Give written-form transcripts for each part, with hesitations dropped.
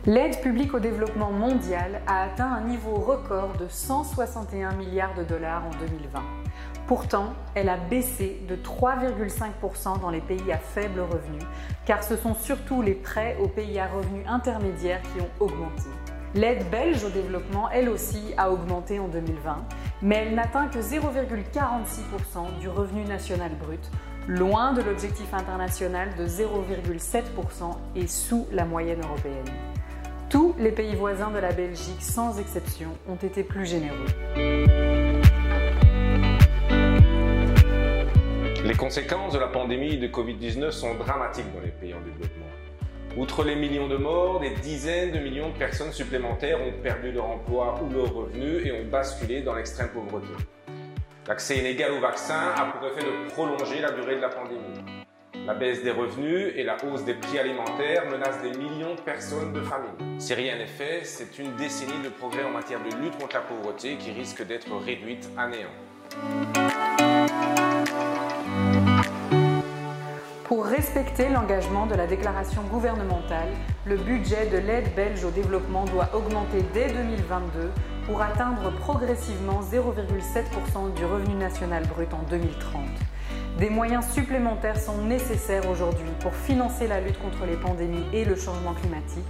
L'aide publique au développement mondial a atteint un niveau record de 161 milliards de dollars en 2020. Pourtant, elle a baissé de 3,5% dans les pays à faible revenu, car ce sont surtout les prêts aux pays à revenus intermédiaires qui ont augmenté. L'aide belge au développement, elle aussi, a augmenté en 2020, mais elle n'atteint que 0,46% du revenu national brut, loin de l'objectif international de 0,7% et sous la moyenne européenne. Tous les pays voisins de la Belgique, sans exception, ont été plus généreux. Les conséquences de la pandémie de Covid-19 sont dramatiques dans les pays en développement. Outre les millions de morts, des dizaines de millions de personnes supplémentaires ont perdu leur emploi ou leurs revenus et ont basculé dans l'extrême pauvreté. L'accès inégal au vaccin a pour effet de prolonger la durée de la pandémie. La baisse des revenus et la hausse des prix alimentaires menacent des millions de personnes de familles. Si rien n'est fait, c'est une décennie de progrès en matière de lutte contre la pauvreté qui risque d'être réduite à néant. Pour respecter l'engagement de la déclaration gouvernementale, le budget de l'aide belge au développement doit augmenter dès 2022 pour atteindre progressivement 0,7% du revenu national brut en 2030. Des moyens supplémentaires sont nécessaires aujourd'hui pour financer la lutte contre les pandémies et le changement climatique,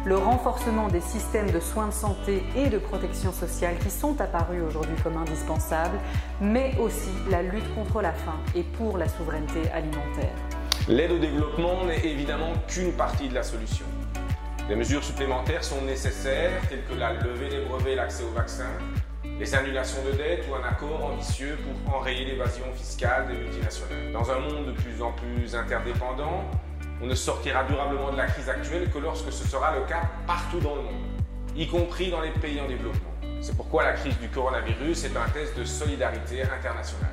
le renforcement des systèmes de soins de santé et de protection sociale qui sont apparus aujourd'hui comme indispensables, mais aussi la lutte contre la faim et pour la souveraineté alimentaire. L'aide au développement n'est évidemment qu'une partie de la solution. Des mesures supplémentaires sont nécessaires, telles que la levée des brevets et l'accès au vaccin, les annulations de dettes ou un accord ambitieux pour enrayer l'évasion fiscale des multinationales. Dans un monde de plus en plus interdépendant, on ne sortira durablement de la crise actuelle que lorsque ce sera le cas partout dans le monde, y compris dans les pays en développement. C'est pourquoi la crise du coronavirus est un test de solidarité internationale.